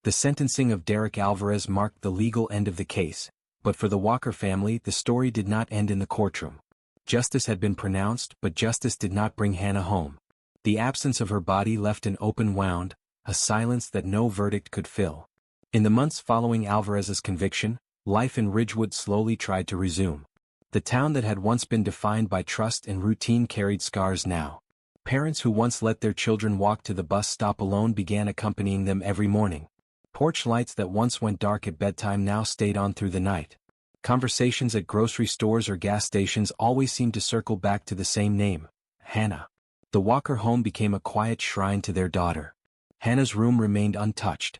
The sentencing of Derek Alvarez marked the legal end of the case, but for the Walker family the story did not end in the courtroom. Justice had been pronounced, but justice did not bring Hannah home. The absence of her body left an open wound, a silence that no verdict could fill. In the months following Alvarez's conviction, life in Ridgewood slowly tried to resume. The town that had once been defined by trust and routine carried scars now. Parents who once let their children walk to the bus stop alone began accompanying them every morning. Porch lights that once went dark at bedtime now stayed on through the night. Conversations at grocery stores or gas stations always seemed to circle back to the same name, Hannah. The Walker home became a quiet shrine to their daughter. Hannah's room remained untouched.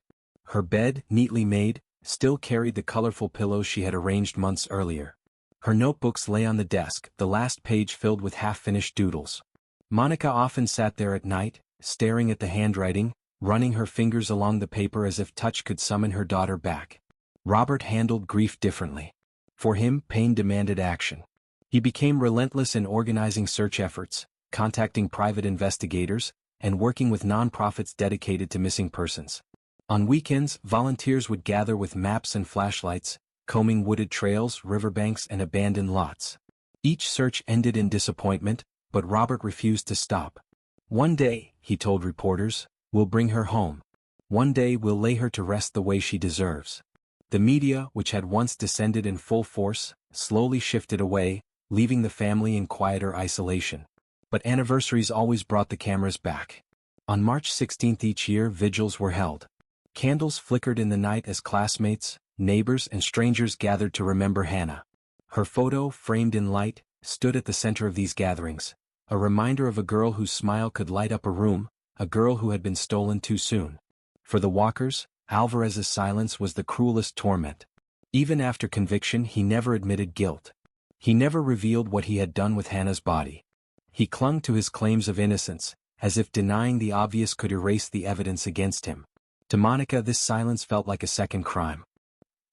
Her bed, neatly made, still carried the colorful pillows she had arranged months earlier. Her notebooks lay on the desk, the last page filled with half-finished doodles. Monica often sat there at night, staring at the handwriting, running her fingers along the paper as if touch could summon her daughter back. Robert handled grief differently. For him, pain demanded action. He became relentless in organizing search efforts, contacting private investigators, and working with nonprofits dedicated to missing persons. On weekends, volunteers would gather with maps and flashlights, combing wooded trails, riverbanks, and abandoned lots. Each search ended in disappointment, but Robert refused to stop. "One day," he told reporters, "we'll bring her home. One day we'll lay her to rest the way she deserves." The media, which had once descended in full force, slowly shifted away, leaving the family in quieter isolation. But anniversaries always brought the cameras back. On March 16th each year vigils were held. Candles flickered in the night as classmates, neighbors, and strangers gathered to remember Hannah. Her photo, framed in light, stood at the center of these gatherings, a reminder of a girl whose smile could light up a room, a girl who had been stolen too soon. For the Walkers, Alvarez's silence was the cruelest torment. Even after conviction he never admitted guilt. He never revealed what he had done with Hannah's body. He clung to his claims of innocence, as if denying the obvious could erase the evidence against him. To Monica this silence felt like a second crime.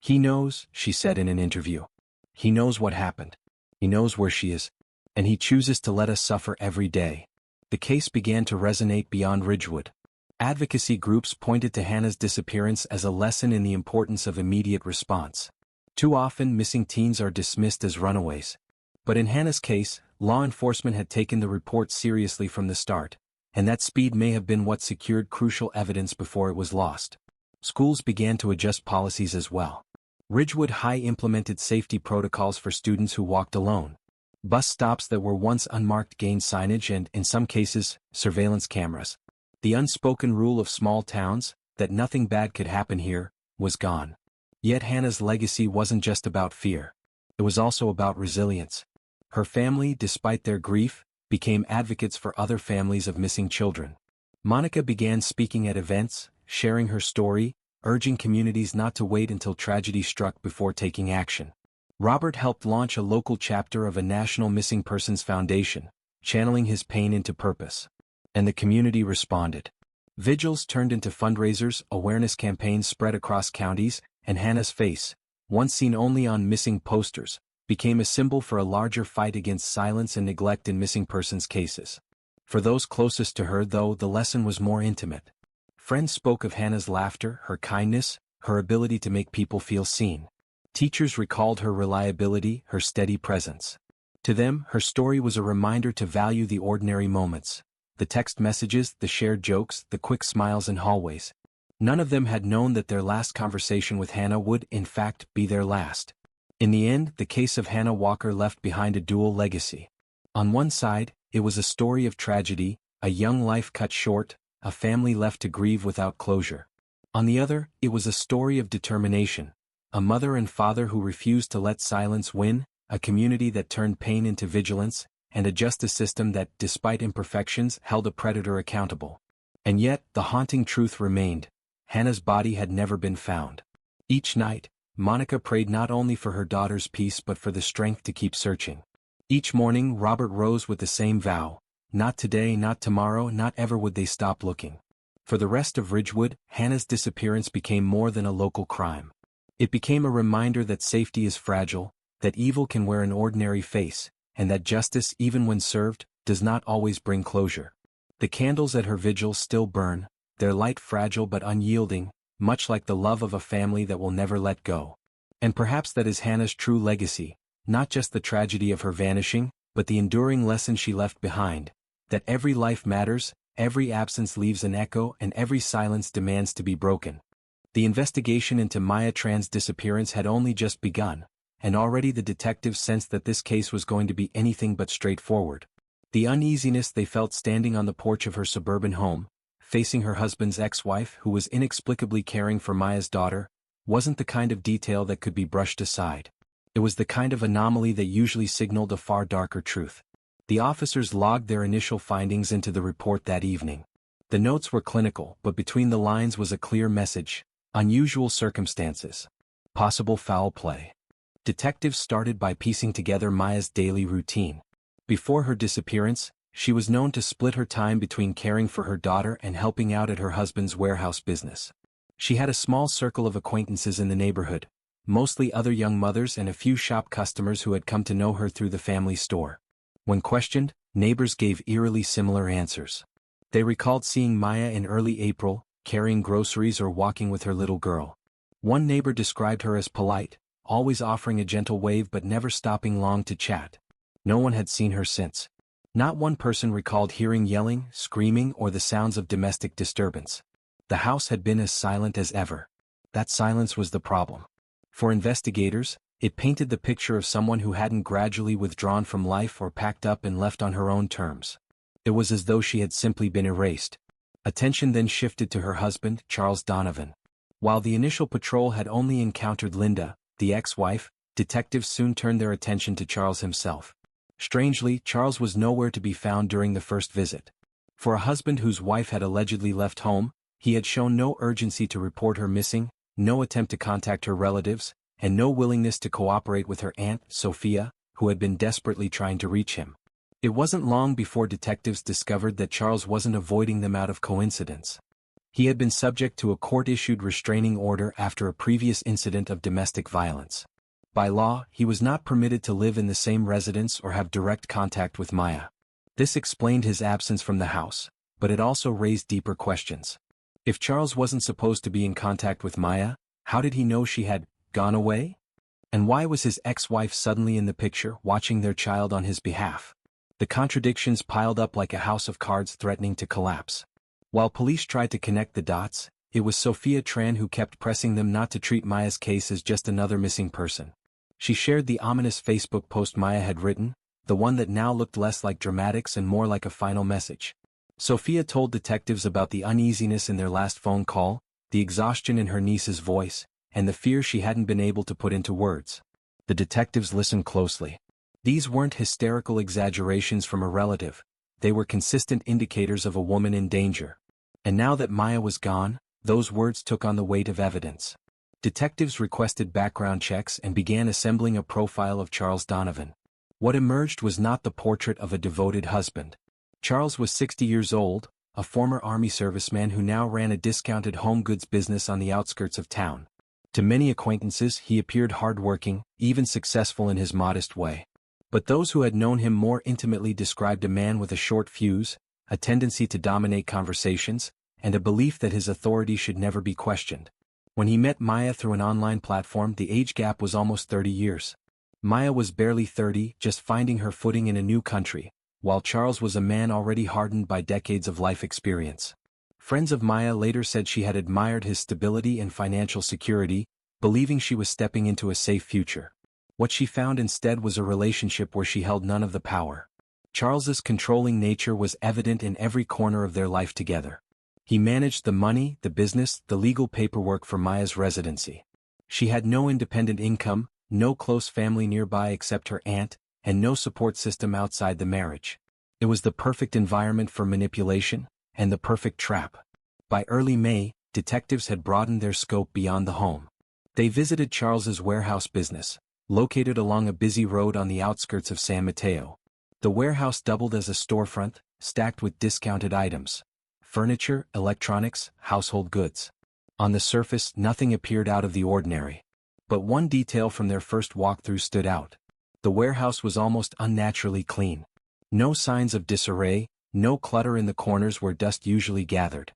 "He knows," she said in an interview. "He knows what happened. He knows where she is. And he chooses to let us suffer every day." The case began to resonate beyond Ridgewood. Advocacy groups pointed to Hannah's disappearance as a lesson in the importance of immediate response. Too often missing teens are dismissed as runaways. But in Hannah's case, law enforcement had taken the report seriously from the start, and that speed may have been what secured crucial evidence before it was lost. Schools began to adjust policies as well. Ridgewood High implemented safety protocols for students who walked alone. Bus stops that were once unmarked gained signage and, in some cases, surveillance cameras. The unspoken rule of small towns, that nothing bad could happen here, was gone. Yet Hannah's legacy wasn't just about fear. It was also about resilience. Her family, despite their grief, became advocates for other families of missing children. Monica began speaking at events, sharing her story, urging communities not to wait until tragedy struck before taking action. Robert helped launch a local chapter of a national missing persons foundation, channeling his pain into purpose. And the community responded. Vigils turned into fundraisers, awareness campaigns spread across counties, and Hannah's face, once seen only on missing posters, became a symbol for a larger fight against silence and neglect in missing persons cases. For those closest to her, though, the lesson was more intimate. Friends spoke of Hannah's laughter, her kindness, her ability to make people feel seen. Teachers recalled her reliability, her steady presence. To them, her story was a reminder to value the ordinary moments. The text messages, the shared jokes, the quick smiles in hallways. None of them had known that their last conversation with Hannah would, in fact, be their last. In the end, the case of Hannah Walker left behind a dual legacy. On one side, it was a story of tragedy, a young life cut short, a family left to grieve without closure. On the other, it was a story of determination, a mother and father who refused to let silence win, a community that turned pain into vigilance, and a justice system that, despite imperfections, held a predator accountable. And yet, the haunting truth remained. Hannah's body had never been found. Each night, Monica prayed not only for her daughter's peace but for the strength to keep searching. Each morning, Robert rose with the same vow. Not today, not tomorrow, not ever would they stop looking. For the rest of Ridgewood, Hannah's disappearance became more than a local crime. It became a reminder that safety is fragile, that evil can wear an ordinary face, and that justice, even when served, does not always bring closure. The candles at her vigil still burn, their light fragile but unyielding, much like the love of a family that will never let go. And perhaps that is Hannah's true legacy, not just the tragedy of her vanishing, but the enduring lesson she left behind, that every life matters, every absence leaves an echo, and every silence demands to be broken. The investigation into Maya Tran's disappearance had only just begun, and already the detectives sensed that this case was going to be anything but straightforward. The uneasiness they felt standing on the porch of her suburban home, facing her husband's ex-wife who was inexplicably caring for Maya's daughter, wasn't the kind of detail that could be brushed aside. It was the kind of anomaly that usually signaled a far darker truth. The officers logged their initial findings into the report that evening. The notes were clinical, but between the lines was a clear message: unusual circumstances. Possible foul play. Detectives started by piecing together Maya's daily routine. Before her disappearance, she was known to split her time between caring for her daughter and helping out at her husband's warehouse business. She had a small circle of acquaintances in the neighborhood, mostly other young mothers and a few shop customers who had come to know her through the family store. When questioned, neighbors gave eerily similar answers. They recalled seeing Maya in early April, carrying groceries or walking with her little girl. One neighbor described her as polite, always offering a gentle wave but never stopping long to chat. No one had seen her since. Not one person recalled hearing yelling, screaming, or the sounds of domestic disturbance. The house had been as silent as ever. That silence was the problem. For investigators, it painted the picture of someone who hadn't gradually withdrawn from life or packed up and left on her own terms. It was as though she had simply been erased. Attention then shifted to her husband, Charles Donovan. While the initial patrol had only encountered Linda, the ex-wife, detectives soon turned their attention to Charles himself. Strangely, Charles was nowhere to be found during the first visit. For a husband whose wife had allegedly left home, he had shown no urgency to report her missing, no attempt to contact her relatives, and no willingness to cooperate with her aunt, Sophia, who had been desperately trying to reach him. It wasn't long before detectives discovered that Charles wasn't avoiding them out of coincidence. He had been subject to a court-issued restraining order after a previous incident of domestic violence. By law, he was not permitted to live in the same residence or have direct contact with Maya. This explained his absence from the house, but it also raised deeper questions. If Charles wasn't supposed to be in contact with Maya, how did he know she had gone away? And why was his ex-wife suddenly in the picture, watching their child on his behalf? The contradictions piled up like a house of cards threatening to collapse. While police tried to connect the dots, it was Sophia Tran who kept pressing them not to treat Maya's case as just another missing person. She shared the ominous Facebook post Maya had written, the one that now looked less like dramatics and more like a final message. Sophia told detectives about the uneasiness in their last phone call, the exhaustion in her niece's voice, and the fear she hadn't been able to put into words. The detectives listened closely. These weren't hysterical exaggerations from a relative, they were consistent indicators of a woman in danger. And now that Maya was gone, those words took on the weight of evidence. Detectives requested background checks and began assembling a profile of Charles Donovan. What emerged was not the portrait of a devoted husband. Charles was 60 years old, a former Army serviceman who now ran a discounted home goods business on the outskirts of town. To many acquaintances he appeared hardworking, even successful in his modest way. But those who had known him more intimately described a man with a short fuse, a tendency to dominate conversations, and a belief that his authority should never be questioned. When he met Maya through an online platform, the age gap was almost 30 years. Maya was barely 30, just finding her footing in a new country, while Charles was a man already hardened by decades of life experience. Friends of Maya later said she had admired his stability and financial security, believing she was stepping into a safe future. What she found instead was a relationship where she held none of the power. Charles's controlling nature was evident in every corner of their life together. He managed the money, the business, the legal paperwork for Maya's residency. She had no independent income, no close family nearby except her aunt, and no support system outside the marriage. It was the perfect environment for manipulation, and the perfect trap. By early May, detectives had broadened their scope beyond the home. They visited Charles's warehouse business, located along a busy road on the outskirts of San Mateo. The warehouse doubled as a storefront, stacked with discounted items. Furniture, electronics, household goods. On the surface, nothing appeared out of the ordinary. But one detail from their first walkthrough stood out. The warehouse was almost unnaturally clean. No signs of disarray, no clutter in the corners where dust usually gathered.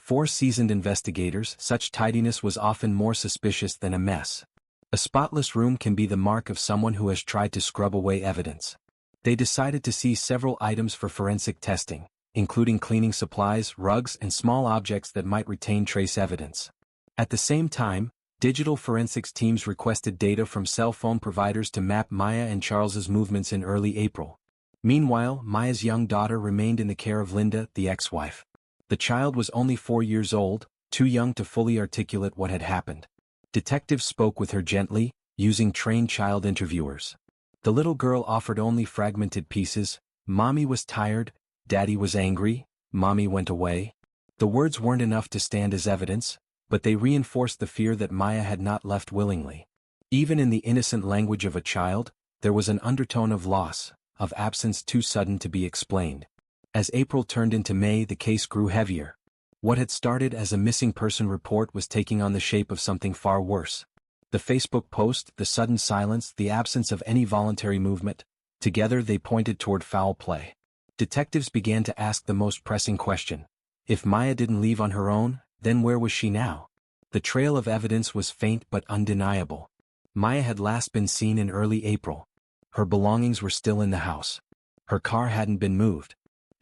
For seasoned investigators, such tidiness was often more suspicious than a mess. A spotless room can be the mark of someone who has tried to scrub away evidence. They decided to seize several items for forensic testing, including cleaning supplies, rugs, and small objects that might retain trace evidence. At the same time, digital forensics teams requested data from cell phone providers to map Maya and Charles's movements in early April. Meanwhile, Maya's young daughter remained in the care of Linda, the ex-wife. The child was only 4 years old, too young to fully articulate what had happened. Detectives spoke with her gently, using trained child interviewers. The little girl offered only fragmented pieces. Mommy was tired, Daddy was angry, Mommy went away. The words weren't enough to stand as evidence, but they reinforced the fear that Maya had not left willingly. Even in the innocent language of a child, there was an undertone of loss, of absence too sudden to be explained. As April turned into May, the case grew heavier. What had started as a missing person report was taking on the shape of something far worse. The Facebook post, the sudden silence, the absence of any voluntary movement, together they pointed toward foul play. Detectives began to ask the most pressing question. If Maya didn't leave on her own, then where was she now? The trail of evidence was faint but undeniable. Maya had last been seen in early April. Her belongings were still in the house. Her car hadn't been moved.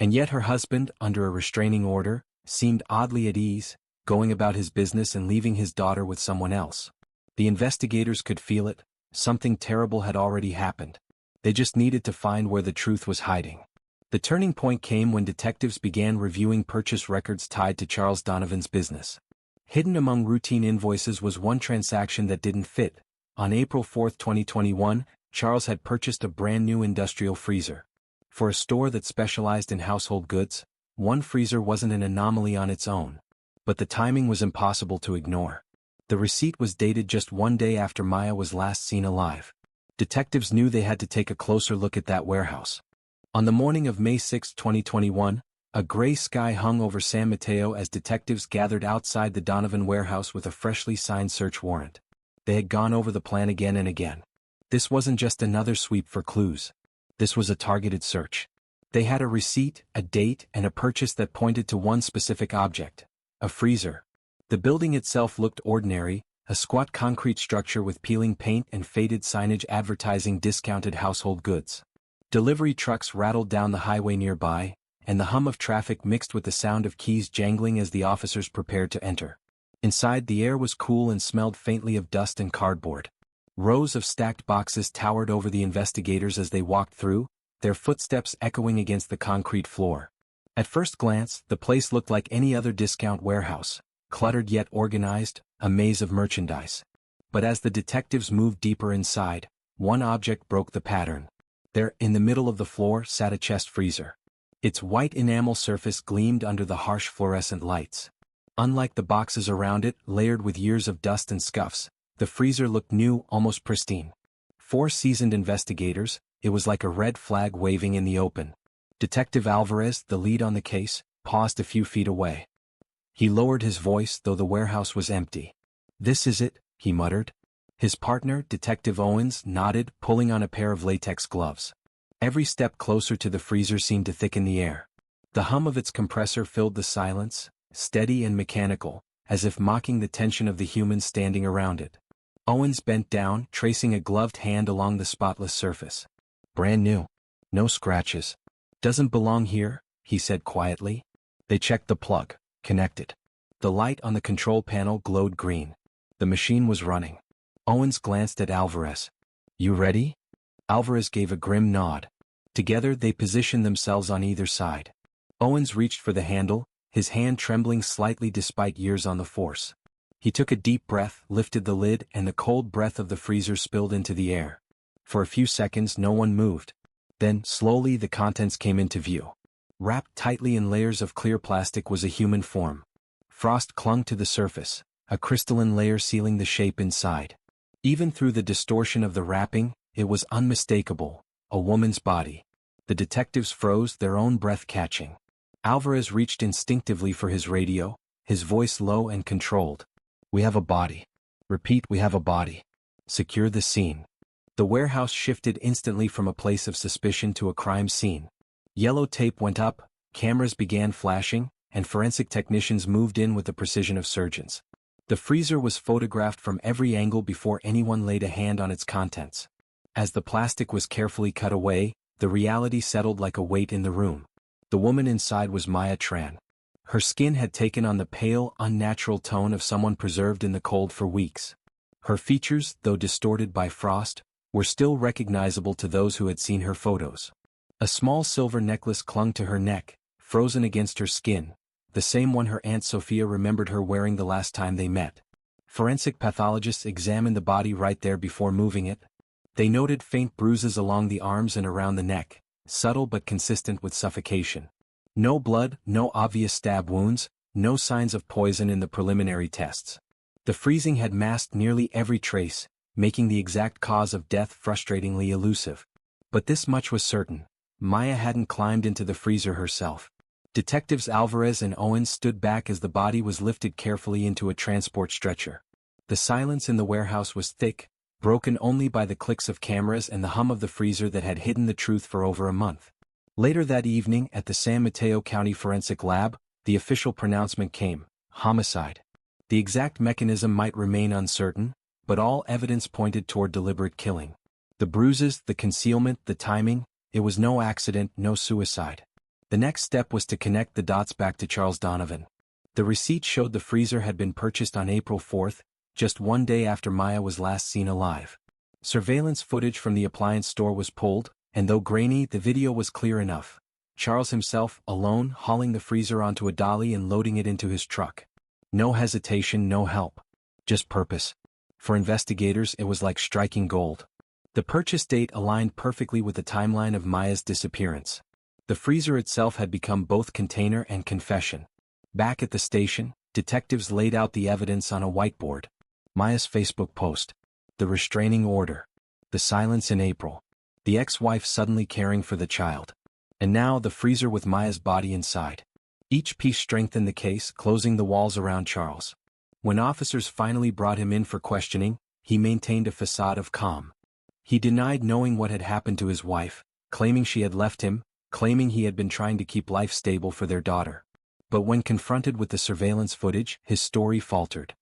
And yet her husband, under a restraining order, seemed oddly at ease, going about his business and leaving his daughter with someone else. The investigators could feel it. Something terrible had already happened. They just needed to find where the truth was hiding. The turning point came when detectives began reviewing purchase records tied to Charles Donovan's business. Hidden among routine invoices was one transaction that didn't fit. On April 4, 2021, Charles had purchased a brand new industrial freezer. For a store that specialized in household goods, one freezer wasn't an anomaly on its own. But the timing was impossible to ignore. The receipt was dated just 1 day after Maya was last seen alive. Detectives knew they had to take a closer look at that warehouse. On the morning of May 6, 2021, a gray sky hung over San Mateo as detectives gathered outside the Donovan warehouse with a freshly signed search warrant. They had gone over the plan again and again. This wasn't just another sweep for clues. This was a targeted search. They had a receipt, a date, and a purchase that pointed to one specific object: a freezer. The building itself looked ordinary, a squat concrete structure with peeling paint and faded signage advertising discounted household goods. Delivery trucks rattled down the highway nearby, and the hum of traffic mixed with the sound of keys jangling as the officers prepared to enter. Inside, the air was cool and smelled faintly of dust and cardboard. Rows of stacked boxes towered over the investigators as they walked through, their footsteps echoing against the concrete floor. At first glance, the place looked like any other discount warehouse, cluttered yet organized, a maze of merchandise. But as the detectives moved deeper inside, one object broke the pattern. There, in the middle of the floor, sat a chest freezer. Its white enamel surface gleamed under the harsh fluorescent lights. Unlike the boxes around it, layered with years of dust and scuffs, the freezer looked new, almost pristine. For seasoned investigators, it was like a red flag waving in the open. Detective Alvarez, the lead on the case, paused a few feet away. He lowered his voice, though the warehouse was empty. "This is it," he muttered. His partner, Detective Owens, nodded, pulling on a pair of latex gloves. Every step closer to the freezer seemed to thicken the air. The hum of its compressor filled the silence, steady and mechanical, as if mocking the tension of the humans standing around it. Owens bent down, tracing a gloved hand along the spotless surface. "Brand new. No scratches. Doesn't belong here," he said quietly. They checked the plug. Connected. The light on the control panel glowed green. The machine was running. Owens glanced at Alvarez. "You ready?" Alvarez gave a grim nod. Together they positioned themselves on either side. Owens reached for the handle, his hand trembling slightly despite years on the force. He took a deep breath, lifted the lid, and the cold breath of the freezer spilled into the air. For a few seconds no one moved. Then, slowly, the contents came into view. Wrapped tightly in layers of clear plastic was a human form. Frost clung to the surface, a crystalline layer sealing the shape inside. Even through the distortion of the wrapping, it was unmistakable, a woman's body. The detectives froze, their own breath catching. Alvarez reached instinctively for his radio, his voice low and controlled. "We have a body. Repeat, we have a body. Secure the scene." The warehouse shifted instantly from a place of suspicion to a crime scene. Yellow tape went up, cameras began flashing, and forensic technicians moved in with the precision of surgeons. The freezer was photographed from every angle before anyone laid a hand on its contents. As the plastic was carefully cut away, the reality settled like a weight in the room. The woman inside was Maya Tran. Her skin had taken on the pale, unnatural tone of someone preserved in the cold for weeks. Her features, though distorted by frost, were still recognizable to those who had seen her photos. A small silver necklace clung to her neck, frozen against her skin, the same one her Aunt Sophia remembered her wearing the last time they met. Forensic pathologists examined the body right there before moving it. They noted faint bruises along the arms and around the neck, subtle but consistent with suffocation. No blood, no obvious stab wounds, no signs of poison in the preliminary tests. The freezing had masked nearly every trace, making the exact cause of death frustratingly elusive. But this much was certain: Maya hadn't climbed into the freezer herself. Detectives Alvarez and Owens stood back as the body was lifted carefully into a transport stretcher. The silence in the warehouse was thick, broken only by the clicks of cameras and the hum of the freezer that had hidden the truth for over a month. Later that evening at the San Mateo County Forensic Lab, the official pronouncement came: homicide. The exact mechanism might remain uncertain, but all evidence pointed toward deliberate killing. The bruises, the concealment, the timing, it was no accident, no suicide. The next step was to connect the dots back to Charles Donovan. The receipt showed the freezer had been purchased on April 4th, just one day after Maya was last seen alive. Surveillance footage from the appliance store was pulled, and though grainy, the video was clear enough. Charles himself, alone, hauling the freezer onto a dolly and loading it into his truck. No hesitation, no help. Just purpose. For investigators, it was like striking gold. The purchase date aligned perfectly with the timeline of Maya's disappearance. The freezer itself had become both container and confession. Back at the station, detectives laid out the evidence on a whiteboard. Maya's Facebook post. The restraining order. The silence in April. The ex-wife suddenly caring for the child. And now the freezer with Maya's body inside. Each piece strengthened the case, closing the walls around Charles. When officers finally brought him in for questioning, he maintained a facade of calm. He denied knowing what had happened to his wife, claiming she had left him, claiming he had been trying to keep life stable for their daughter. But when confronted with the surveillance footage, his story faltered.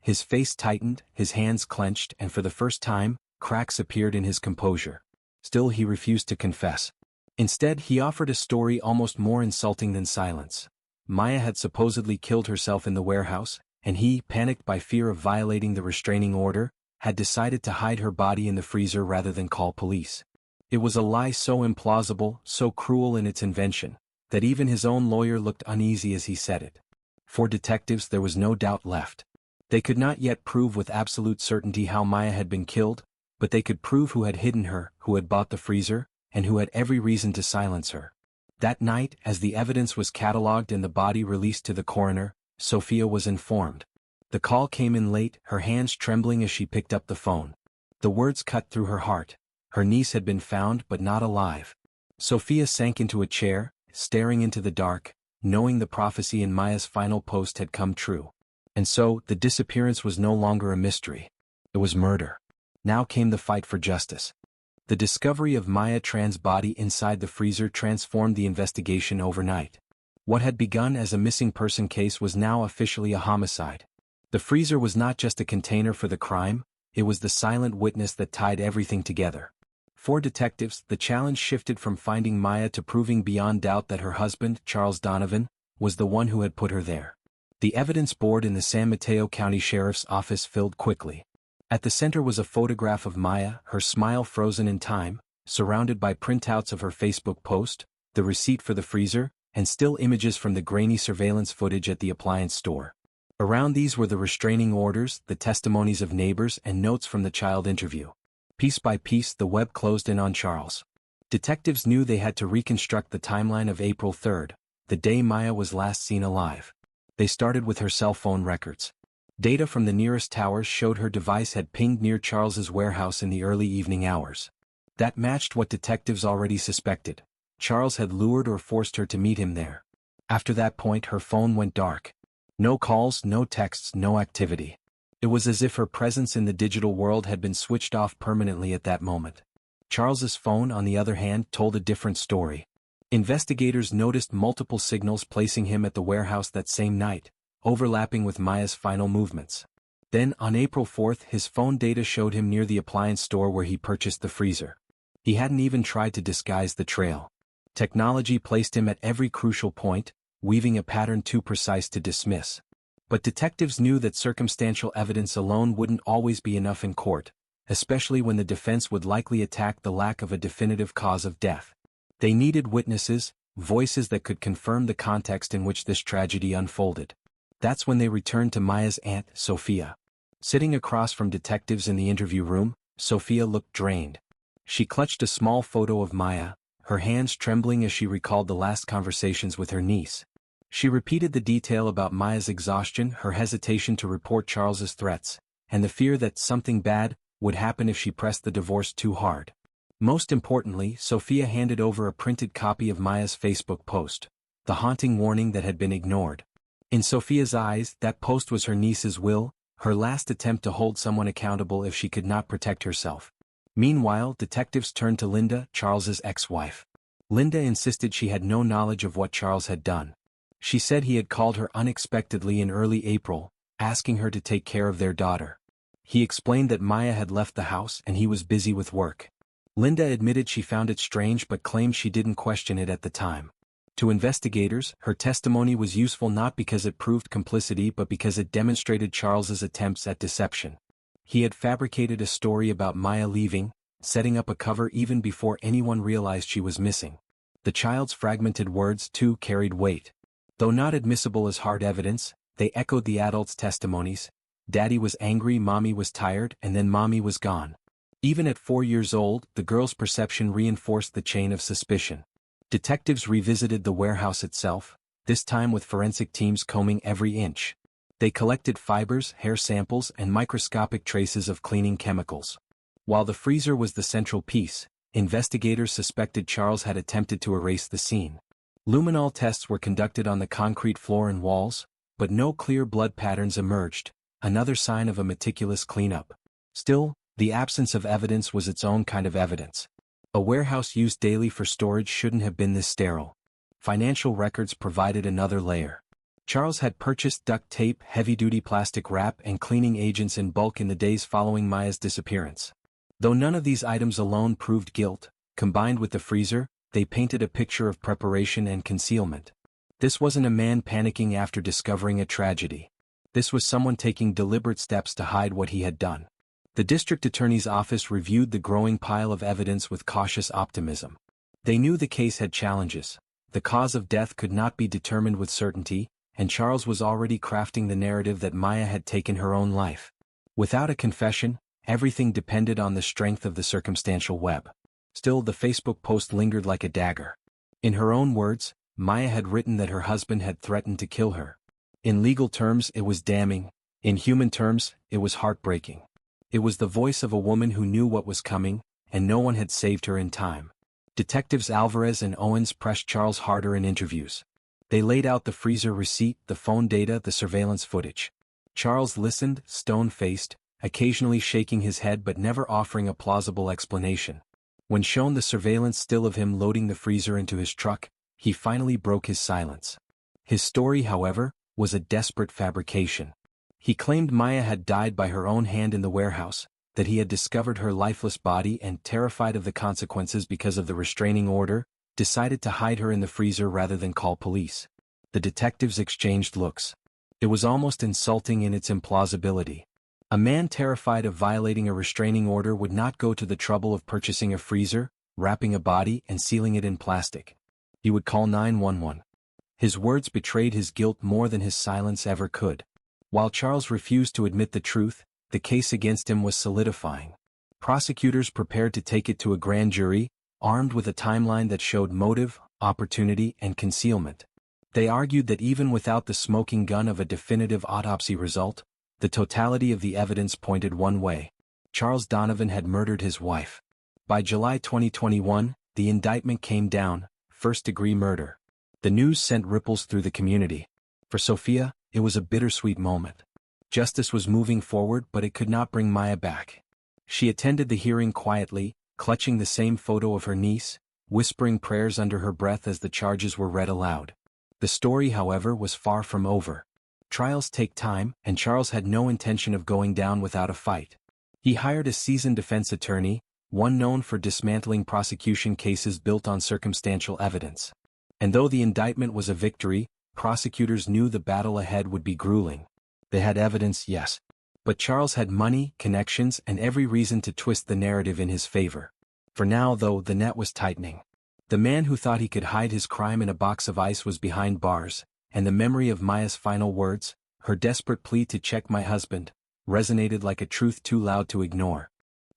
His face tightened, his hands clenched, and for the first time, cracks appeared in his composure. Still, he refused to confess. Instead, he offered a story almost more insulting than silence. Maya had supposedly killed herself in the warehouse, and he, panicked by fear of violating the restraining order, had decided to hide her body in the freezer rather than call police. It was a lie so implausible, so cruel in its invention, that even his own lawyer looked uneasy as he said it. For detectives, there was no doubt left. They could not yet prove with absolute certainty how Maya had been killed, but they could prove who had hidden her, who had bought the freezer, and who had every reason to silence her. That night, as the evidence was catalogued and the body released to the coroner, Sophia was informed. The call came in late, her hands trembling as she picked up the phone. The words cut through her heart. Her niece had been found but not alive. Sophia sank into a chair, staring into the dark, knowing the prophecy in Maya's final post had come true. And so, the disappearance was no longer a mystery. It was murder. Now came the fight for justice. The discovery of Maya Tran's body inside the freezer transformed the investigation overnight. What had begun as a missing person case was now officially a homicide. The freezer was not just a container for the crime, it was the silent witness that tied everything together. For detectives, the challenge shifted from finding Maya to proving beyond doubt that her husband, Charles Donovan, was the one who had put her there. The evidence board in the San Mateo County Sheriff's Office filled quickly. At the center was a photograph of Maya, her smile frozen in time, surrounded by printouts of her Facebook post, the receipt for the freezer, and still images from the grainy surveillance footage at the appliance store. Around these were the restraining orders, the testimonies of neighbors, and notes from the child interview. Piece by piece, the web closed in on Charles. Detectives knew they had to reconstruct the timeline of April 3rd, the day Maya was last seen alive. They started with her cell phone records. Data from the nearest towers showed her device had pinged near Charles's warehouse in the early evening hours. That matched what detectives already suspected. Charles had lured or forced her to meet him there. After that point, her phone went dark. No calls, no texts, no activity. It was as if her presence in the digital world had been switched off permanently at that moment. Charles's phone, on the other hand, told a different story. Investigators noticed multiple signals placing him at the warehouse that same night, overlapping with Maya's final movements. Then, on April 4, his phone data showed him near the appliance store where he purchased the freezer. He hadn't even tried to disguise the trail. Technology placed him at every crucial point, weaving a pattern too precise to dismiss. But detectives knew that circumstantial evidence alone wouldn't always be enough in court, especially when the defense would likely attack the lack of a definitive cause of death. They needed witnesses, voices that could confirm the context in which this tragedy unfolded. That's when they returned to Maya's aunt, Sophia. Sitting across from detectives in the interview room, Sophia looked drained. She clutched a small photo of Maya, her hands trembling as she recalled the last conversations with her niece. She repeated the detail about Maya's exhaustion, her hesitation to report Charles's threats, and the fear that something bad would happen if she pressed the divorce too hard. Most importantly, Sophia handed over a printed copy of Maya's Facebook post, the haunting warning that had been ignored. In Sophia's eyes, that post was her niece's will, her last attempt to hold someone accountable if she could not protect herself. Meanwhile, detectives turned to Linda, Charles's ex-wife. Linda insisted she had no knowledge of what Charles had done. She said he had called her unexpectedly in early April, asking her to take care of their daughter. He explained that Maya had left the house and he was busy with work. Linda admitted she found it strange but claimed she didn't question it at the time. To investigators, her testimony was useful not because it proved complicity but because it demonstrated Charles's attempts at deception. He had fabricated a story about Maya leaving, setting up a cover even before anyone realized she was missing. The child's fragmented words, too, carried weight. Though not admissible as hard evidence, they echoed the adults' testimonies. Daddy was angry, Mommy was tired, and then Mommy was gone. Even at 4 years old, the girl's perception reinforced the chain of suspicion. Detectives revisited the warehouse itself, this time with forensic teams combing every inch. They collected fibers, hair samples, and microscopic traces of cleaning chemicals. While the freezer was the central piece, investigators suspected Charles had attempted to erase the scene. Luminol tests were conducted on the concrete floor and walls, but no clear blood patterns emerged, another sign of a meticulous cleanup. Still, the absence of evidence was its own kind of evidence. A warehouse used daily for storage shouldn't have been this sterile. Financial records provided another layer. Charles had purchased duct tape, heavy-duty plastic wrap, and cleaning agents in bulk in the days following Maya's disappearance. Though none of these items alone proved guilt, combined with the freezer, they painted a picture of preparation and concealment. This wasn't a man panicking after discovering a tragedy. This was someone taking deliberate steps to hide what he had done. The district attorney's office reviewed the growing pile of evidence with cautious optimism. They knew the case had challenges. The cause of death could not be determined with certainty, and Charles was already crafting the narrative that Maya had taken her own life. Without a confession, everything depended on the strength of the circumstantial web. Still, the Facebook post lingered like a dagger. In her own words, Maya had written that her husband had threatened to kill her. In legal terms, it was damning. In human terms, it was heartbreaking. It was the voice of a woman who knew what was coming, and no one had saved her in time. Detectives Alvarez and Owens pressed Charles harder in interviews. They laid out the freezer receipt, the phone data, the surveillance footage. Charles listened, stone-faced, occasionally shaking his head but never offering a plausible explanation. When shown the surveillance still of him loading the freezer into his truck, he finally broke his silence. His story, however, was a desperate fabrication. He claimed Maya had died by her own hand in the warehouse, that he had discovered her lifeless body and, terrified of the consequences because of the restraining order, decided to hide her in the freezer rather than call police. The detectives exchanged looks. It was almost insulting in its implausibility. A man terrified of violating a restraining order would not go to the trouble of purchasing a freezer, wrapping a body, and sealing it in plastic. He would call 911. His words betrayed his guilt more than his silence ever could. While Charles refused to admit the truth, the case against him was solidifying. Prosecutors prepared to take it to a grand jury, armed with a timeline that showed motive, opportunity, and concealment. They argued that even without the smoking gun of a definitive autopsy result, the totality of the evidence pointed one way. Charles Donovan had murdered his wife. By July 2021, the indictment came down, first-degree murder. The news sent ripples through the community. For Sophia, it was a bittersweet moment. Justice was moving forward, but it could not bring Maya back. She attended the hearing quietly, clutching the same photo of her niece, whispering prayers under her breath as the charges were read aloud. The story, however, was far from over. Trials take time, and Charles had no intention of going down without a fight. He hired a seasoned defense attorney, one known for dismantling prosecution cases built on circumstantial evidence. And though the indictment was a victory, prosecutors knew the battle ahead would be grueling. They had evidence, yes. But Charles had money, connections, and every reason to twist the narrative in his favor. For now, though, the net was tightening. The man who thought he could hide his crime in a box of ice was behind bars, and the memory of Maya's final words, her desperate plea to check my husband, resonated like a truth too loud to ignore.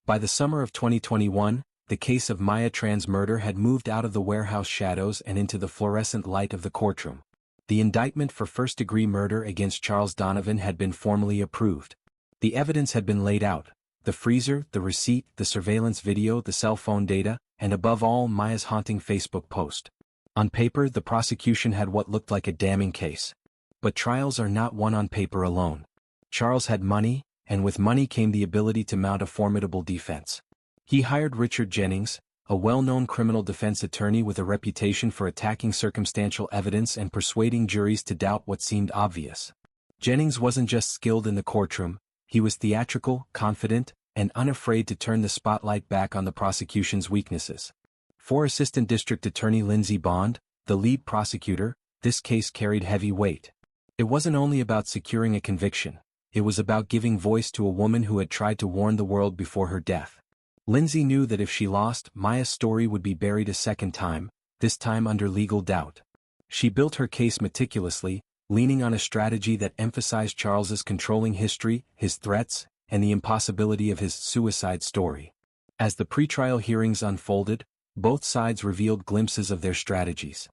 By the summer of 2021, the case of Maya Tran's murder had moved out of the warehouse shadows and into the fluorescent light of the courtroom. The indictment for first-degree murder against Charles Donovan had been formally approved. The evidence had been laid out: the freezer, the receipt, the surveillance video, the cell phone data, and above all, Maya's haunting Facebook post. On paper, the prosecution had what looked like a damning case. But trials are not won on paper alone. Charles had money, and with money came the ability to mount a formidable defense. He hired Richard Jennings, a well-known criminal defense attorney with a reputation for attacking circumstantial evidence and persuading juries to doubt what seemed obvious. Jennings wasn't just skilled in the courtroom, he was theatrical, confident, and unafraid to turn the spotlight back on the prosecution's weaknesses. For Assistant District Attorney Lindsey Bond, the lead prosecutor, this case carried heavy weight. It wasn't only about securing a conviction, it was about giving voice to a woman who had tried to warn the world before her death. Lindsey knew that if she lost, Maya's story would be buried a second time, this time under legal doubt. She built her case meticulously, leaning on a strategy that emphasized Charles's controlling history, his threats, and the impossibility of his suicide story. As the pretrial hearings unfolded, both sides revealed glimpses of their strategies.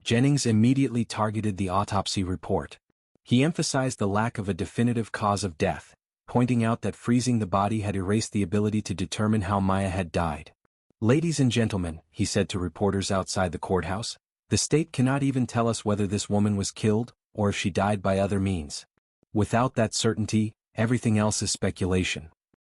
Jennings immediately targeted the autopsy report. He emphasized the lack of a definitive cause of death, pointing out that freezing the body had erased the ability to determine how Maya had died. "Ladies and gentlemen," he said to reporters outside the courthouse, "the state cannot even tell us whether this woman was killed, or if she died by other means. Without that certainty, everything else is speculation."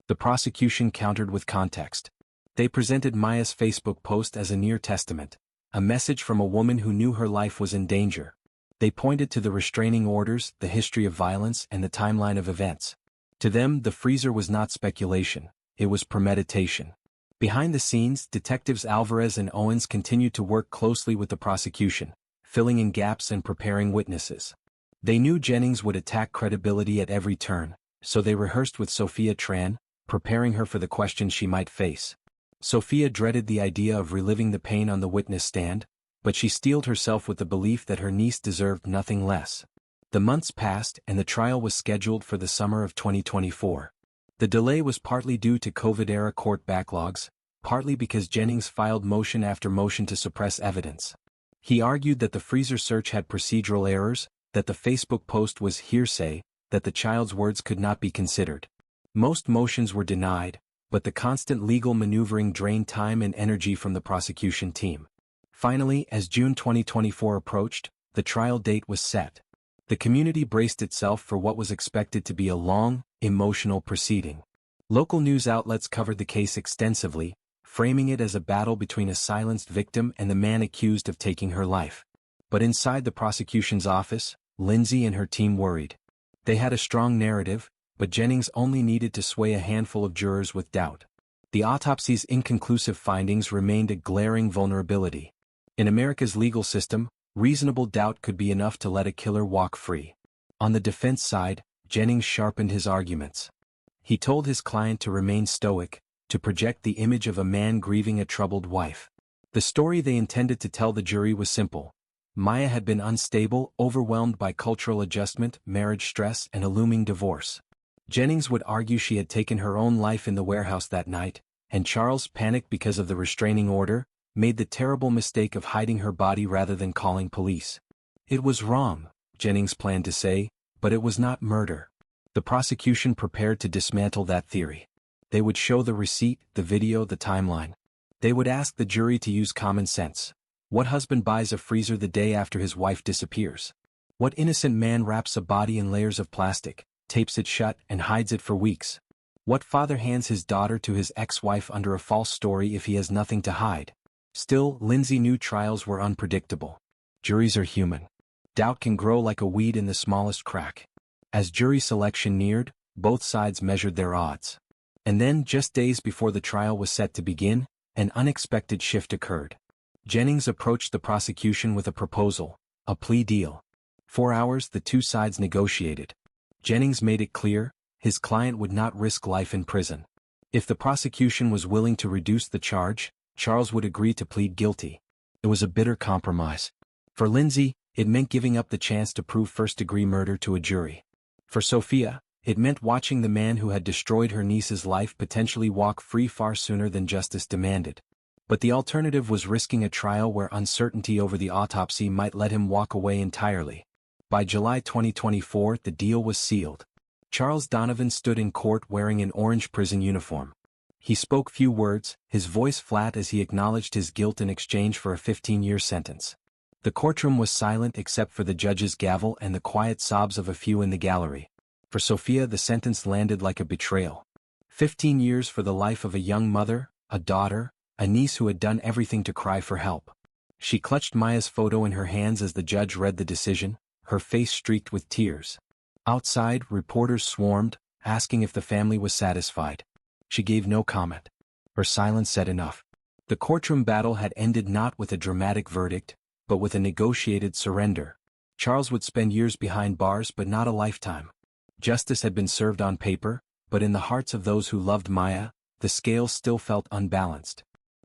The prosecution countered with context. They presented Maya's Facebook post as a near testament, a message from a woman who knew her life was in danger. They pointed to the restraining orders, the history of violence, and the timeline of events. To them, the freezer was not speculation, it was premeditation. Behind the scenes, detectives Alvarez and Owens continued to work closely with the prosecution, filling in gaps and preparing witnesses. They knew Jennings would attack credibility at every turn, so they rehearsed with Sophia Tran, preparing her for the questions she might face. Sophia dreaded the idea of reliving the pain on the witness stand, but she steeled herself with the belief that her niece deserved nothing less. The months passed and the trial was scheduled for the summer of 2024. The delay was partly due to COVID-era court backlogs, partly because Jennings filed motion after motion to suppress evidence. He argued that the freezer search had procedural errors, that the Facebook post was hearsay, that the child's words could not be considered. Most motions were denied, but the constant legal maneuvering drained time and energy from the prosecution team. Finally, as June 2024 approached, the trial date was set. The community braced itself for what was expected to be a long, emotional proceeding. Local news outlets covered the case extensively, framing it as a battle between a silenced victim and the man accused of taking her life. But inside the prosecution's office, Lindsey and her team worried. They had a strong narrative, but Jennings only needed to sway a handful of jurors with doubt. The autopsy's inconclusive findings remained a glaring vulnerability. In America's legal system, reasonable doubt could be enough to let a killer walk free. On the defense side, Jennings sharpened his arguments. He told his client to remain stoic, to project the image of a man grieving a troubled wife. The story they intended to tell the jury was simple. Maya had been unstable, overwhelmed by cultural adjustment, marriage stress, and a looming divorce. Jennings would argue she had taken her own life in the warehouse that night, and Charles, panicked because of the restraining order, made the terrible mistake of hiding her body rather than calling police. It was wrong, Jennings planned to say, but it was not murder. The prosecution prepared to dismantle that theory. They would show the receipt, the video, the timeline. They would ask the jury to use common sense. What husband buys a freezer the day after his wife disappears? What innocent man wraps a body in layers of plastic, tapes it shut, and hides it for weeks? What father hands his daughter to his ex-wife under a false story if he has nothing to hide? Still, Lindsay knew trials were unpredictable. Juries are human. Doubt can grow like a weed in the smallest crack. As jury selection neared, both sides measured their odds. And then, just days before the trial was set to begin, an unexpected shift occurred. Jennings approached the prosecution with a proposal, a plea deal. 4 hours the two sides negotiated. Jennings made it clear, his client would not risk life in prison. If the prosecution was willing to reduce the charge, Charles would agree to plead guilty. It was a bitter compromise. For Lindsay, it meant giving up the chance to prove first-degree murder to a jury. For Sophia, it meant watching the man who had destroyed her niece's life potentially walk free far sooner than justice demanded. But the alternative was risking a trial where uncertainty over the autopsy might let him walk away entirely. By July 2024, the deal was sealed. Charles Donovan stood in court wearing an orange prison uniform. He spoke few words, his voice flat as he acknowledged his guilt in exchange for a 15-year sentence. The courtroom was silent except for the judge's gavel and the quiet sobs of a few in the gallery. For Sophia, the sentence landed like a betrayal. 15 years for the life of a young mother, a daughter, a niece who had done everything to cry for help. She clutched Maya's photo in her hands as the judge read the decision, her face streaked with tears. Outside, reporters swarmed, asking if the family was satisfied. She gave no comment. Her silence said enough. The courtroom battle had ended not with a dramatic verdict, but with a negotiated surrender. Charles would spend years behind bars but not a lifetime. Justice had been served on paper, but in the hearts of those who loved Maya, the scales still felt unbalanced.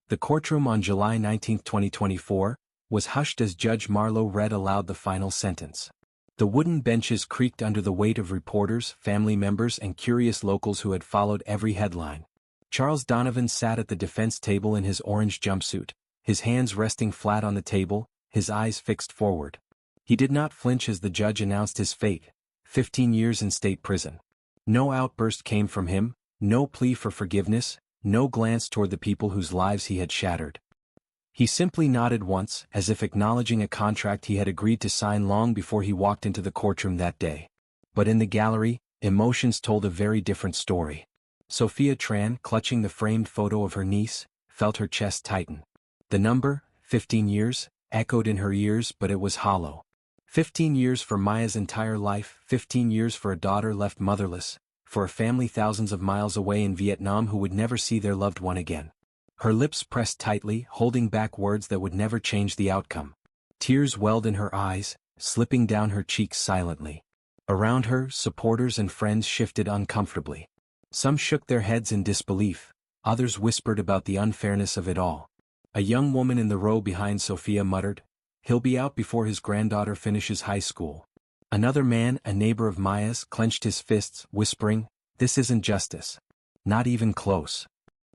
The courtroom on July 19, 2024, was hushed as Judge Marlowe read aloud the final sentence. The wooden benches creaked under the weight of reporters, family members and curious locals who had followed every headline. Charles Donovan sat at the defense table in his orange jumpsuit, his hands resting flat on the table, his eyes fixed forward. He did not flinch as the judge announced his fate, 15 years in state prison. No outburst came from him, no plea for forgiveness, no glance toward the people whose lives he had shattered. He simply nodded once, as if acknowledging a contract he had agreed to sign long before he walked into the courtroom that day. But in the gallery, emotions told a very different story. Sophia Tran, clutching the framed photo of her niece, felt her chest tighten. The number, 15 years, echoed in her ears, but it was hollow. 15 years for Maya's entire life, 15 years for a daughter left motherless, for a family thousands of miles away in Vietnam who would never see their loved one again. Her lips pressed tightly, holding back words that would never change the outcome. Tears welled in her eyes, slipping down her cheeks silently. Around her, supporters and friends shifted uncomfortably. Some shook their heads in disbelief, others whispered about the unfairness of it all. A young woman in the row behind Sophia muttered, "He'll be out before his granddaughter finishes high school." Another man, a neighbor of Maya's, clenched his fists, whispering, "This isn't justice. Not even close."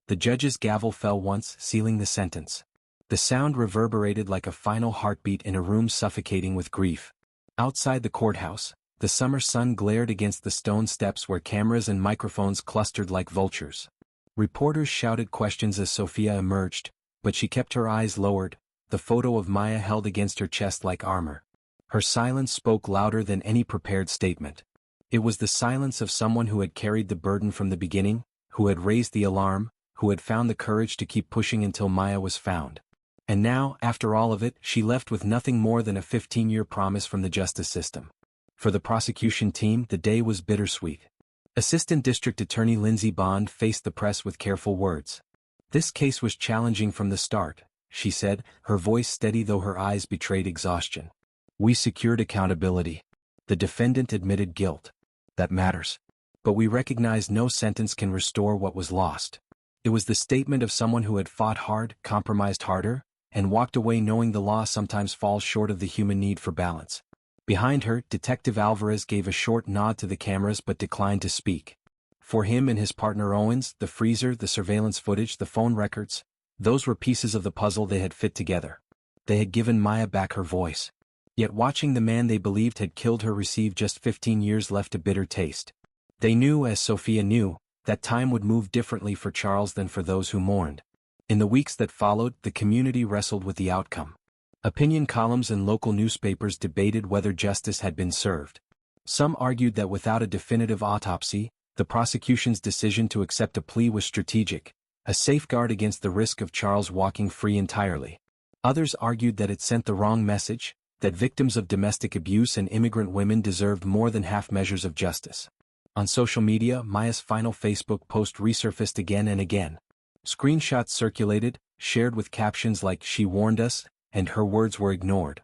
The judge's gavel fell once, sealing the sentence. The sound reverberated like a final heartbeat in a room suffocating with grief. Outside the courthouse, the summer sun glared against the stone steps where cameras and microphones clustered like vultures. Reporters shouted questions as Sophia emerged, but she kept her eyes lowered, the photo of Maya held against her chest like armor. Her silence spoke louder than any prepared statement. It was the silence of someone who had carried the burden from the beginning, who had raised the alarm, who had found the courage to keep pushing until Maya was found. And now, after all of it, she left with nothing more than a 15-year promise from the justice system. For the prosecution team, the day was bittersweet. Assistant District Attorney Lindsay Bond faced the press with careful words. "This case was challenging from the start," she said, her voice steady though her eyes betrayed exhaustion. "We secured accountability. The defendant admitted guilt. That matters. But we recognize no sentence can restore what was lost." It was the statement of someone who had fought hard, compromised harder, and walked away knowing the law sometimes falls short of the human need for balance. Behind her, Detective Alvarez gave a short nod to the cameras but declined to speak. For him and his partner Owens, the freezer, the surveillance footage, the phone records, those were pieces of the puzzle they had fit together. They had given Maya back her voice. Yet watching the man they believed had killed her receive just 15 years left a bitter taste. They knew, as Sophia knew, that time would move differently for Charles than for those who mourned. In the weeks that followed, the community wrestled with the outcome. Opinion columns and local newspapers debated whether justice had been served. Some argued that without a definitive autopsy, the prosecution's decision to accept a plea was strategic. a safeguard against the risk of Charles walking free entirely. Others argued that it sent the wrong message, that victims of domestic abuse and immigrant women deserved more than half measures of justice. On social media, Maya's final Facebook post resurfaced again and again. Screenshots circulated, shared with captions like "She warned us," and "Her words were ignored."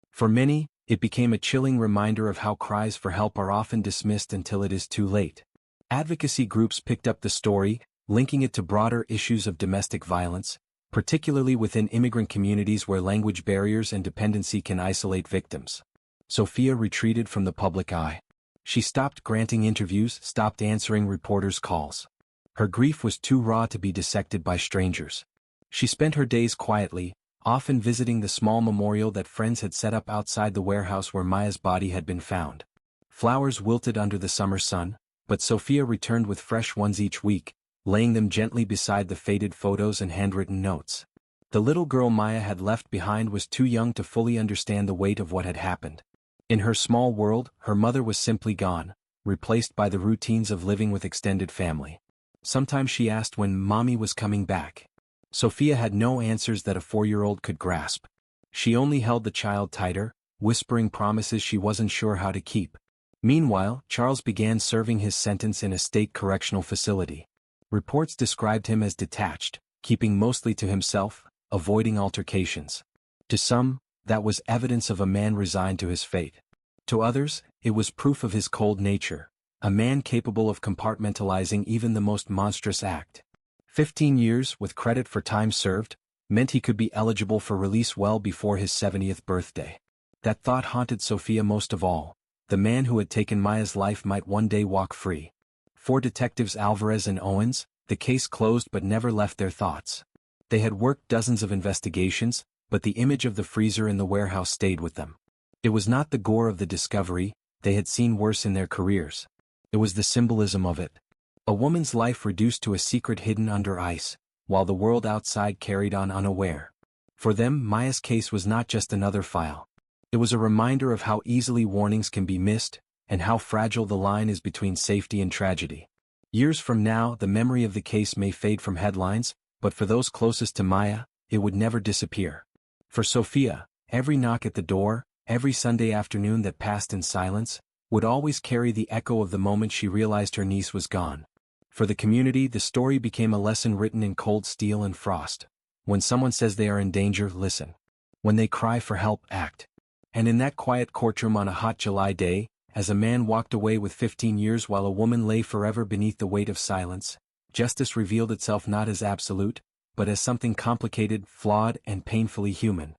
For many, it became a chilling reminder of how cries for help are often dismissed until it is too late. Advocacy groups picked up the story, linking it to broader issues of domestic violence, particularly within immigrant communities where language barriers and dependency can isolate victims. Sophia retreated from the public eye. She stopped granting interviews, stopped answering reporters' calls. Her grief was too raw to be dissected by strangers. She spent her days quietly, often visiting the small memorial that friends had set up outside the warehouse where Maya's body had been found. Flowers wilted under the summer sun, but Sophia returned with fresh ones each week, laying them gently beside the faded photos and handwritten notes. The little girl Maya had left behind was too young to fully understand the weight of what had happened. In her small world, her mother was simply gone, replaced by the routines of living with extended family. Sometimes she asked when Mommy was coming back. Sophia had no answers that a 4-year-old could grasp. She only held the child tighter, whispering promises she wasn't sure how to keep. Meanwhile, Charles began serving his sentence in a state correctional facility. Reports described him as detached, keeping mostly to himself, avoiding altercations. To some, that was evidence of a man resigned to his fate. To others, it was proof of his cold nature, a man capable of compartmentalizing even the most monstrous act. 15 years, with credit for time served, meant he could be eligible for release well before his 70th birthday. That thought haunted Sophia most of all. The man who had taken Maya's life might one day walk free. For detectives Alvarez and Owens, the case closed but never left their thoughts. They had worked dozens of investigations, but the image of the freezer in the warehouse stayed with them. It was not the gore of the discovery, they had seen worse in their careers. It was the symbolism of it. A woman's life reduced to a secret hidden under ice, while the world outside carried on unaware. For them, Maya's case was not just another file. It was a reminder of how easily warnings can be missed, and how fragile the line is between safety and tragedy. Years from now, the memory of the case may fade from headlines, but for those closest to Maya, it would never disappear. For Sophia, every knock at the door, every Sunday afternoon that passed in silence, would always carry the echo of the moment she realized her niece was gone. For the community, the story became a lesson written in cold steel and frost. When someone says they are in danger, listen. When they cry for help, act. And in that quiet courtroom on a hot July day, as a man walked away with 15 years while a woman lay forever beneath the weight of silence, justice revealed itself not as absolute, but as something complicated, flawed, and painfully human.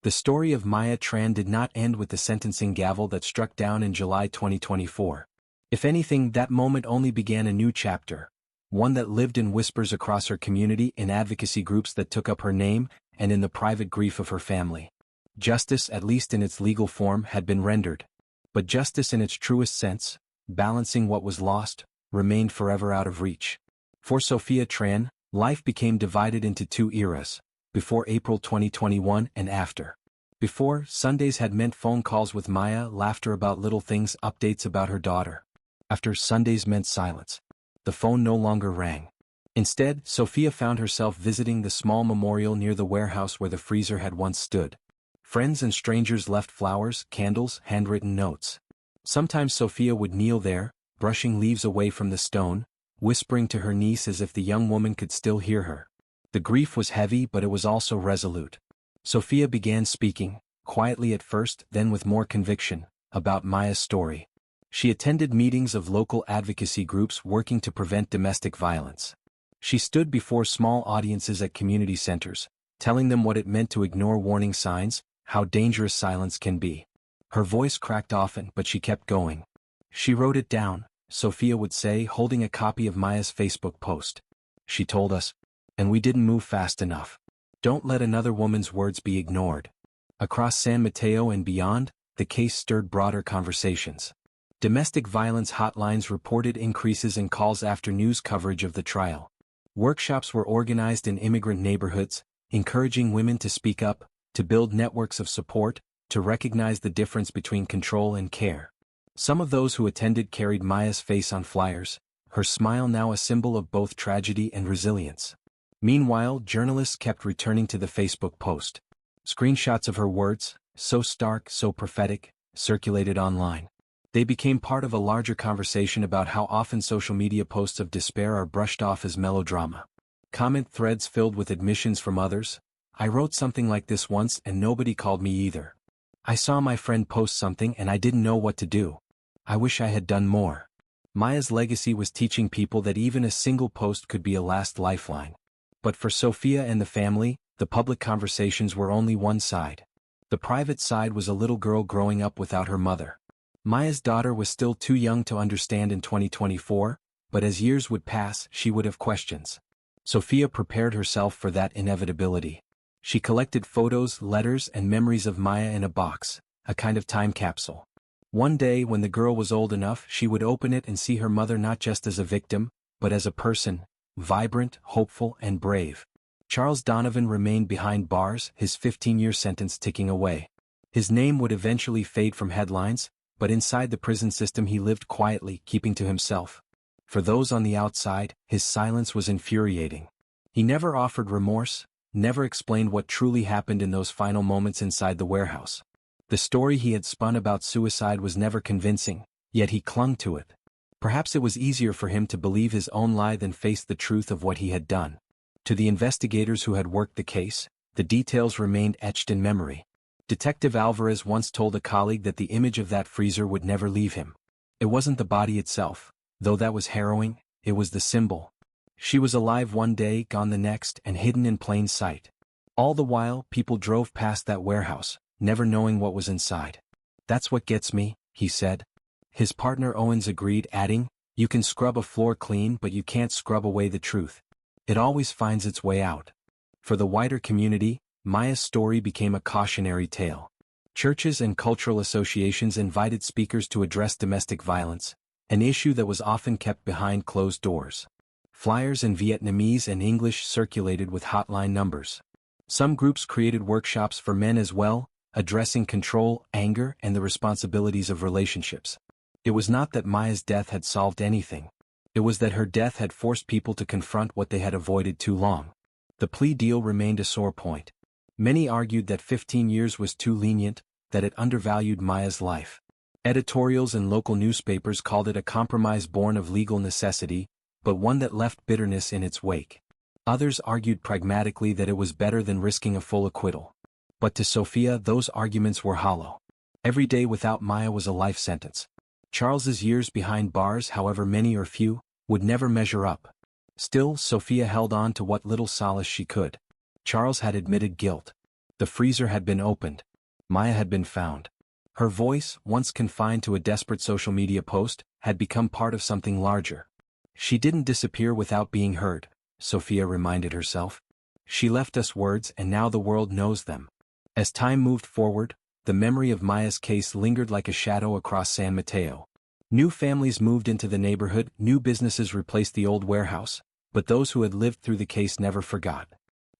The story of Maya Tran did not end with the sentencing gavel that struck down in July 2024. If anything, that moment only began a new chapter, one that lived in whispers across her community, in advocacy groups that took up her name, and in the private grief of her family. Justice, at least in its legal form, had been rendered. But justice in its truest sense, balancing what was lost, remained forever out of reach. For Sophia Tran, life became divided into two eras, before April 2021 and after. Before, Sundays had meant phone calls with Maya, laughter about little things, updates about her daughter. After, Sundays meant silence. The phone no longer rang. Instead, Sophia found herself visiting the small memorial near the warehouse where the freezer had once stood. Friends and strangers left flowers, candles, handwritten notes. Sometimes Sophia would kneel there, brushing leaves away from the stone, whispering to her niece as if the young woman could still hear her. The grief was heavy, but it was also resolute. Sophia began speaking, quietly at first, then with more conviction, about Maya's story. She attended meetings of local advocacy groups working to prevent domestic violence. She stood before small audiences at community centers, telling them what it meant to ignore warning signs, how dangerous silence can be. Her voice cracked often, but she kept going. She wrote it down, Sophia would say, holding a copy of Maya's Facebook post. She told us, and we didn't move fast enough. Don't let another woman's words be ignored. Across San Mateo and beyond, the case stirred broader conversations. Domestic violence hotlines reported increases in calls after news coverage of the trial. Workshops were organized in immigrant neighborhoods, encouraging women to speak up, to build networks of support, to recognize the difference between control and care. Some of those who attended carried Maya's face on flyers, her smile now a symbol of both tragedy and resilience. Meanwhile, journalists kept returning to the Facebook post. Screenshots of her words, so stark, so prophetic, circulated online. They became part of a larger conversation about how often social media posts of despair are brushed off as melodrama. Comment threads filled with admissions from others. I wrote something like this once and nobody called me either. I saw my friend post something and I didn't know what to do. I wish I had done more. Maya's legacy was teaching people that even a single post could be a last lifeline. But for Sophia and the family, the public conversations were only one side. The private side was a little girl growing up without her mother. Maya's daughter was still too young to understand in 2024, but as years would pass, she would have questions. Sophia prepared herself for that inevitability. She collected photos, letters, and memories of Maya in a box, a kind of time capsule. One day, when the girl was old enough, she would open it and see her mother not just as a victim, but as a person, vibrant, hopeful, and brave. Charles Donovan remained behind bars, his 15-year sentence ticking away. His name would eventually fade from headlines, but inside the prison system he lived quietly, keeping to himself. For those on the outside, his silence was infuriating. He never offered remorse, never explained what truly happened in those final moments inside the warehouse. The story he had spun about suicide was never convincing, yet he clung to it. Perhaps it was easier for him to believe his own lie than face the truth of what he had done. To the investigators who had worked the case, the details remained etched in memory. Detective Alvarez once told a colleague that the image of that freezer would never leave him. It wasn't the body itself, though that was harrowing, it was the symbol. She was alive one day, gone the next, and hidden in plain sight. All the while, people drove past that warehouse, never knowing what was inside. "That's what gets me," he said. His partner Owens agreed, adding, "You can scrub a floor clean, but you can't scrub away the truth. It always finds its way out." For the wider community, Maya's story became a cautionary tale. Churches and cultural associations invited speakers to address domestic violence, an issue that was often kept behind closed doors. Flyers in Vietnamese and English circulated with hotline numbers. Some groups created workshops for men as well, addressing control, anger, and the responsibilities of relationships. It was not that Maya's death had solved anything. It was that her death had forced people to confront what they had avoided too long. The plea deal remained a sore point. Many argued that 15 years was too lenient, that it undervalued Maya's life. Editorials in local newspapers called it a compromise born of legal necessity, but one that left bitterness in its wake. Others argued pragmatically that it was better than risking a full acquittal. But to Sophia, those arguments were hollow. Every day without Maya was a life sentence. Charles's years behind bars, however many or few, would never measure up. Still, Sophia held on to what little solace she could. Charles had admitted guilt. The freezer had been opened. Maya had been found. Her voice, once confined to a desperate social media post, had become part of something larger. She didn't disappear without being heard, Sophia reminded herself. She left us words and now the world knows them. As time moved forward, the memory of Maya's case lingered like a shadow across San Mateo. New families moved into the neighborhood, new businesses replaced the old warehouse, but those who had lived through the case never forgot.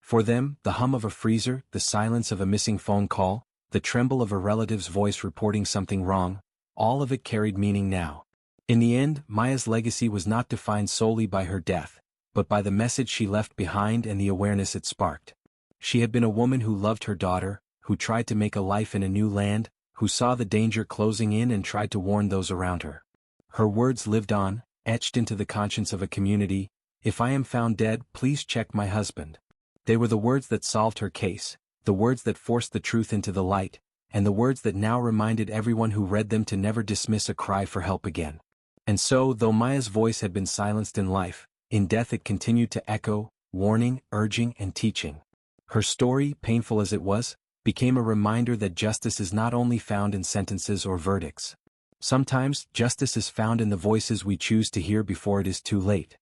For them, the hum of a freezer, the silence of a missing phone call, the tremble of a relative's voice reporting something wrong, all of it carried meaning now. In the end, Maya's legacy was not defined solely by her death, but by the message she left behind and the awareness it sparked. She had been a woman who loved her daughter, who tried to make a life in a new land, who saw the danger closing in and tried to warn those around her. Her words lived on, etched into the conscience of a community. "If I am found dead, please check my husband." They were the words that solved her case, the words that forced the truth into the light, and the words that now reminded everyone who read them to never dismiss a cry for help again. And so, though Maya's voice had been silenced in life, in death it continued to echo, warning, urging, and teaching. Her story, painful as it was, became a reminder that justice is not only found in sentences or verdicts. Sometimes, justice is found in the voices we choose to hear before it is too late.